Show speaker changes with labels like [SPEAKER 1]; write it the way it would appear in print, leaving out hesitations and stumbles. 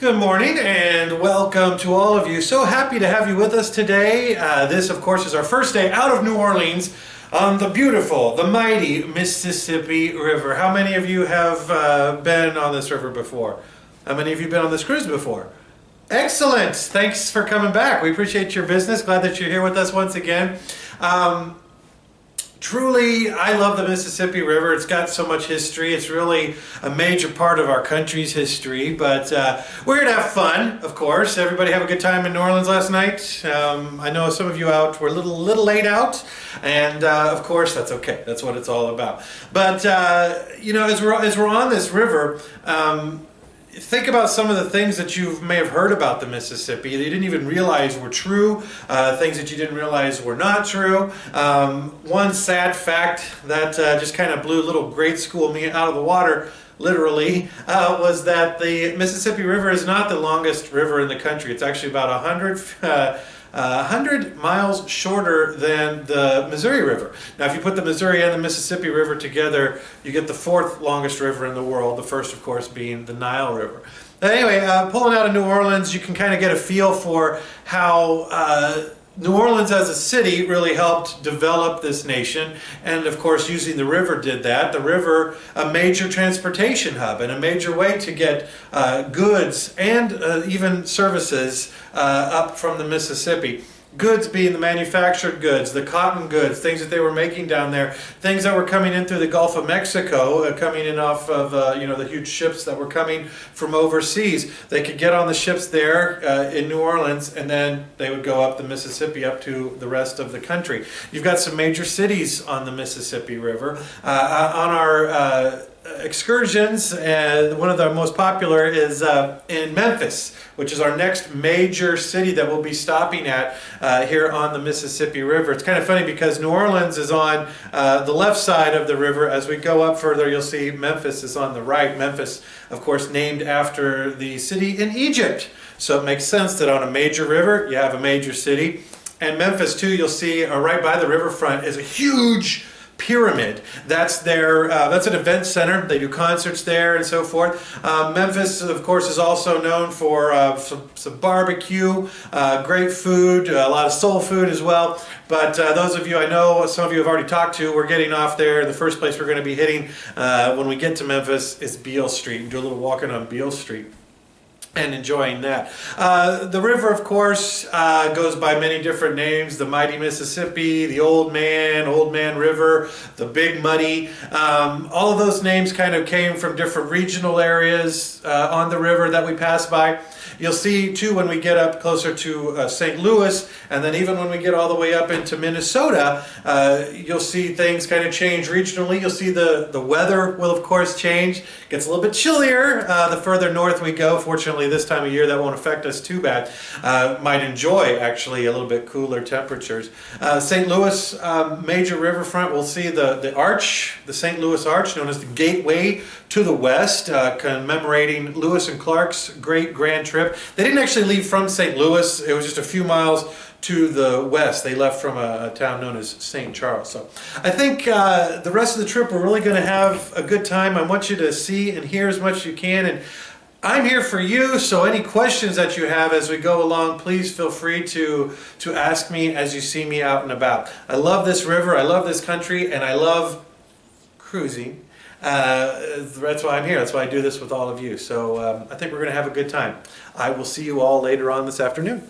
[SPEAKER 1] Good morning and welcome to all of you. So happy to have you with us today. This, of course, is our first day out of New Orleans on the beautiful, the mighty Mississippi River. How many of you have been on this river before? How many of you been on this cruise before? Excellent. Thanks for coming back. We appreciate your business. Glad that you're here with us once again. Truly, I love the Mississippi River. It's got so much history. It's really a major part of our country's history, but we're here to have fun, of course. Everybody have a good time in New Orleans last night? I know some of you out were a little late out, and of course, that's okay. That's what it's all about. But, you know, as we're on this river, think about some of the things that you may have heard about the Mississippi that you didn't even realize were true, things that you didn't realize were not true. One sad fact that just kind of blew little grade school me out of the water, literally, was that the Mississippi River is not the longest river in the country. It's actually about 100 miles shorter than the Missouri River. Now, if you put the Missouri and the Mississippi River together, you get the fourth longest river in the world, the first, of course, being the Nile River. But anyway, pulling out of New Orleans, you can kind of get a feel for how New Orleans as a city really helped develop this nation, and of course using the river did that. The river, a major transportation hub and a major way to get goods and even services up from the Mississippi. Goods being the manufactured goods, the cotton goods, things that they were making down there, things that were coming in through the Gulf of Mexico, coming in off of you know, the huge ships that were coming from overseas. They could get on the ships there in New Orleans, and then they would go up the Mississippi up to the rest of the country. You've got some major cities on the Mississippi River. On our excursions, one of the most popular is in Memphis, which is our next major city that we'll be stopping at here on the Mississippi River. It's kind of funny because New Orleans is on the left side of the river. As we go up further, you'll see Memphis is on the right. Memphis, of course, named after the city in Egypt. So it makes sense that on a major river, you have a major city. And Memphis, too, you'll see right by the riverfront is a huge pyramid. That's their that's an event center. They do concerts there and so forth. Memphis, of course, is also known for some barbecue, great food, a lot of soul food as well. But those of you, I know some of you have already talked to, we're getting off there. The first place we're going to be hitting when we get to Memphis is Beale Street. Do a little walking on Beale Street and enjoying that. The river, of course, goes by many different names. The mighty Mississippi, the Old Man River, the Big Muddy. All of those names kind of came from different regional areas on the river that we pass by. You'll see, too, when we get up closer to St. Louis, and then even when we get all the way up into Minnesota, you'll see things kind of change regionally. You'll see the weather will, of course, change. It gets a little bit chillier the further north we go. Fortunately, this time of year, that won't affect us too bad. Might enjoy, actually, a little bit cooler temperatures. St. Louis, major riverfront, we'll see the arch, the St. Louis Arch, known as the Gateway to the West, commemorating Lewis and Clark's great grand trip. They didn't actually leave from St. Louis. It was just a few miles to the west. They left from a town known as St. Charles. So I think the rest of the trip we're really going to have a good time. I want you to see and hear as much as you can. And I'm here for you, so any questions that you have as we go along, please feel free to ask me as you see me out and about. I love this river, I love this country, and I love cruising. That's why I'm here. That's why I do this with all of you. So I think we're going to have a good time. I will see you all later on this afternoon.